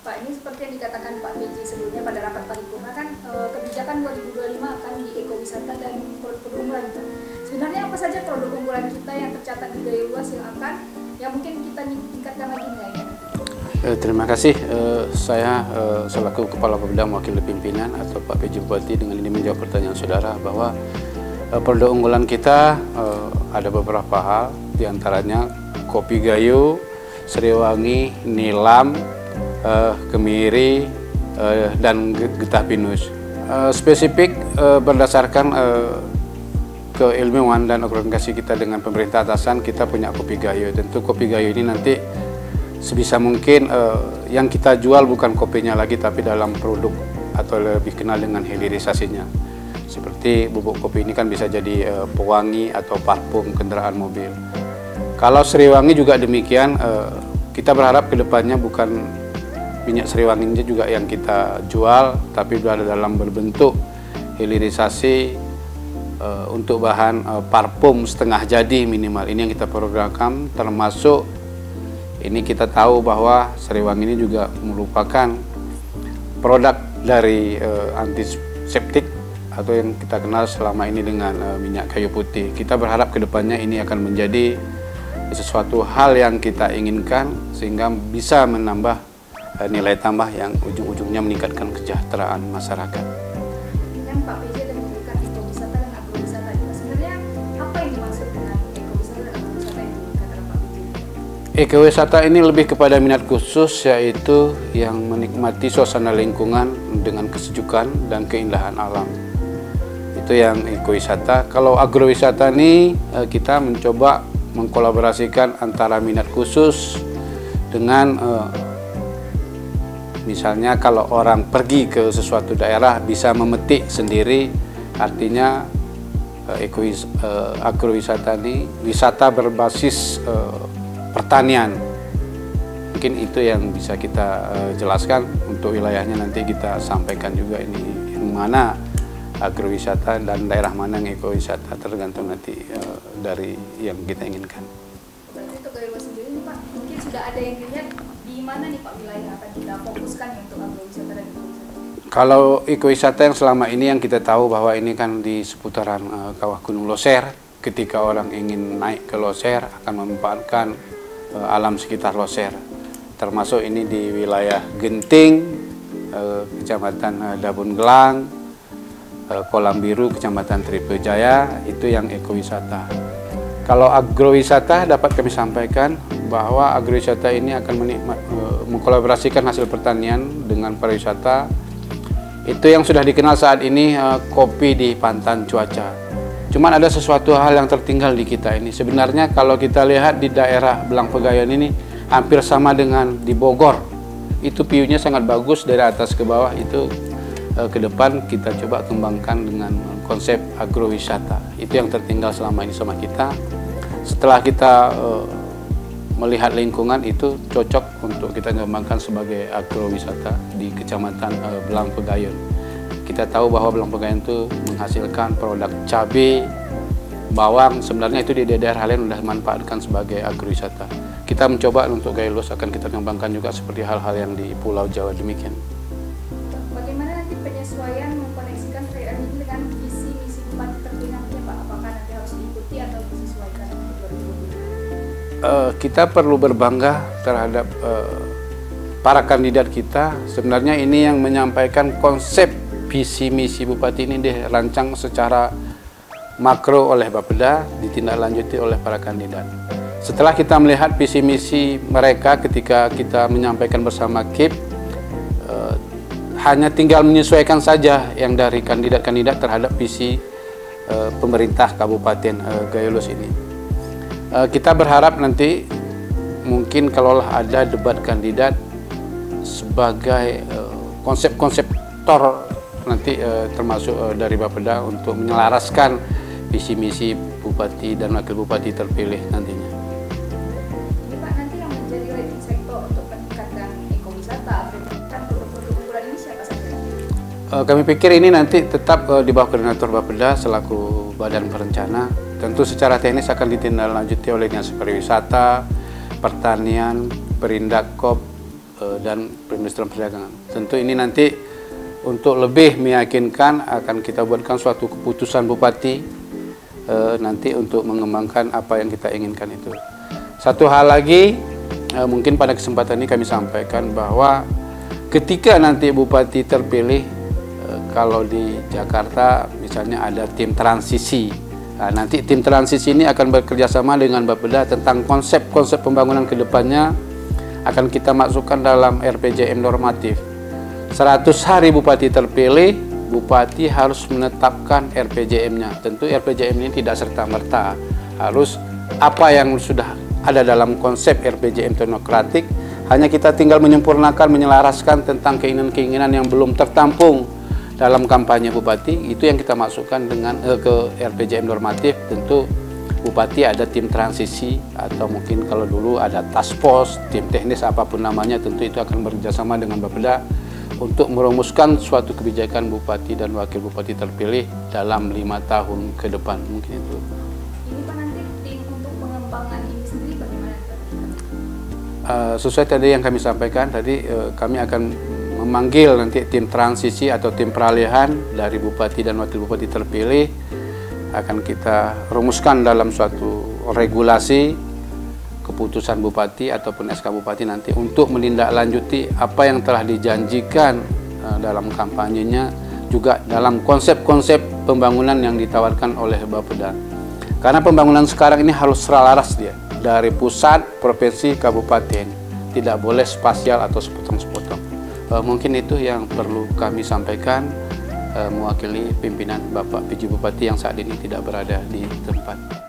Pak, ini seperti yang dikatakan Pak PJ sebelumnya pada rapat paripurna kan kebijakan 2025 akan di ekowisata dan produk unggulan itu. Sebenarnya apa saja produk unggulan kita yang tercatat di Gaya Luas yang mungkin kita tingkatkan lagi nilainya? Terima kasih. Saya selaku Kepala Bapeda mewakili pimpinan atau Pak PJ Bupati dengan ini menjawab pertanyaan saudara bahwa produk unggulan kita ada beberapa hal, diantaranya kopi Gayo, Sriwangi, Nilam, Kemiri, dan Getah Pinus. Spesifik berdasarkan keilmuan dan komunikasi kita dengan pemerintah atasan, kita punya kopi Gayo. Tentu kopi Gayo ini nanti sebisa mungkin yang kita jual bukan kopinya lagi, tapi dalam produk atau lebih kenal dengan hilirisasinya. Seperti bubuk kopi ini kan bisa jadi pewangi atau parfum kendaraan mobil. Kalau Sriwangi juga demikian, kita berharap kedepannya bukan minyak Sriwanginya juga yang kita jual, tapi sudah dalam berbentuk hilirisasi untuk bahan parfum setengah jadi minimal. Ini yang kita programkan, termasuk ini kita tahu bahwa Sriwangi ini juga merupakan produk dari antiseptik atau yang kita kenal selama ini dengan minyak kayu putih. Kita berharap kedepannya ini akan menjadi sesuatu hal yang kita inginkan sehingga bisa menambah nilai tambah yang ujung-ujungnya meningkatkan kesejahteraan masyarakat. Kan Pak PJ tadi memberikan ekowisata dan agrowisata. Sebenarnya apa yang dimaksud dengan ekowisata dan agrowisata yang dikatakan Pak PJ? Ekowisata ini lebih kepada minat khusus, yaitu yang menikmati suasana lingkungan dengan kesejukan dan keindahan alam. Itu yang ekowisata. Kalau agrowisata ini kita mencoba mengkolaborasikan antara minat khusus dengan misalnya kalau orang pergi ke sesuatu daerah bisa memetik sendiri, artinya agrowisata ini wisata berbasis pertanian. Mungkin itu yang bisa kita jelaskan. Untuk wilayahnya nanti kita sampaikan juga ini yang mana agrowisata dan daerah mana yang ekowisata, tergantung nanti dari yang kita inginkan. Berarti untuk Gaya Luas sendiri nih Pak, mungkin sudah ada yang dilihat di mana nih Pak wilayah yang akan kita fokuskan untuk agrowisata dan ekowisata? Kalau ekowisata yang selama ini yang kita tahu bahwa ini kan di seputaran kawah Gunung Loser. Ketika orang ingin naik ke Loser akan memanfaatkan alam sekitar Loser, termasuk ini di wilayah Genting, Kecamatan Dabun Gelang, Kolam Biru, Kecamatan Tripejaya, itu yang ekowisata. Kalau agrowisata dapat kami sampaikan bahwa agrowisata ini akan mengkolaborasikan hasil pertanian dengan pariwisata. Itu yang sudah dikenal saat ini kopi di Pantan Cuaca. Cuman ada sesuatu hal yang tertinggal di kita ini. Sebenarnya kalau kita lihat di daerah Belang Pegayan ini hampir sama dengan di Bogor. Itu view-nya sangat bagus dari atas ke bawah. Itu ke depan kita coba kembangkan dengan konsep agrowisata. Itu yang tertinggal selama ini sama kita. Setelah kita melihat lingkungan, itu cocok untuk kita kembangkan sebagai agrowisata di Kecamatan Belang Pegayan. Kita tahu bahwa Belang Pegayan itu menghasilkan produk cabai, bawang. Sebenarnya itu di daerah lain sudah dimanfaatkan sebagai agrowisata. Kita mencoba untuk Gaya Luas akan kita kembangkan juga seperti hal-hal yang di Pulau Jawa demikian. Bagaimana nanti penyesuaian mengkoneksikan KRI ini dengan visi misi Bupati terpilihnya Pak? Apakah nanti harus diikuti atau disesuaikan untuk 2020? Kita perlu berbangga terhadap para kandidat kita. Sebenarnya ini yang menyampaikan konsep visi misi Bupati ini dirancang secara makro oleh Bapeda, ditindaklanjuti oleh para kandidat. Setelah kita melihat visi misi mereka ketika kita menyampaikan bersama KIP, hanya tinggal menyesuaikan saja yang dari kandidat-kandidat terhadap visi pemerintah Kabupaten Gaya Luas ini. Kita berharap nanti mungkin kalau ada debat kandidat sebagai konsep-konseptor nanti termasuk dari Bapeda untuk menyelaraskan visi misi Bupati dan Wakil Bupati terpilih nantinya. Pak, nanti yang menjadi leading sektor untuk peningkatan ekowisata, produk-produk unggulan ini siapa saja? Kami pikir ini nanti tetap di bawah koordinator Bapeda selaku badan perencana. Tentu secara teknis akan ditindaklanjuti oleh Dinas Pariwisata, Pertanian, Perindakop, dan perindustrian perdagangan. Tentu ini nanti untuk lebih meyakinkan akan kita buatkan suatu keputusan Bupati nanti untuk mengembangkan apa yang kita inginkan itu. Satu hal lagi, mungkin pada kesempatan ini kami sampaikan bahwa ketika nanti Bupati terpilih, kalau di Jakarta misalnya ada tim transisi, nah, nanti tim transisi ini akan bekerjasama dengan Bapeda tentang konsep-konsep pembangunan ke depannya akan kita masukkan dalam RPJM normatif. 100 hari Bupati terpilih, Bupati harus menetapkan RPJM-nya. Tentu RPJM ini tidak serta-merta, harus apa yang sudah ada dalam konsep RPJM teknokratik, hanya kita tinggal menyempurnakan, menyelaraskan tentang keinginan-keinginan yang belum tertampung dalam kampanye Bupati. Itu yang kita masukkan dengan ke RPJM normatif. Tentu Bupati ada tim transisi, atau mungkin kalau dulu ada task force, tim teknis apapun namanya, tentu itu akan bekerjasama dengan Bapeda untuk merumuskan suatu kebijakan Bupati dan Wakil Bupati terpilih dalam 5 tahun ke depan. Mungkin itu. Ini Pak, nanti tim untuk pengembangan ini sendiri bagaimana? Sesuai tadi yang kami sampaikan tadi, kami akan memanggil nanti tim transisi atau tim peralihan dari Bupati dan Wakil Bupati terpilih, akan kita rumuskan dalam suatu regulasi keputusan Bupati ataupun SK Bupati nanti untuk menindaklanjuti apa yang telah dijanjikan dalam kampanyenya, juga dalam konsep-konsep pembangunan yang ditawarkan oleh Bapeda. Karena pembangunan sekarang ini harus selaras dia, dari pusat, provinsi, kabupaten, tidak boleh spasial atau sepotong-sepotong. Mungkin itu yang perlu kami sampaikan mewakili pimpinan Bapak PJ Bupati yang saat ini tidak berada di tempat.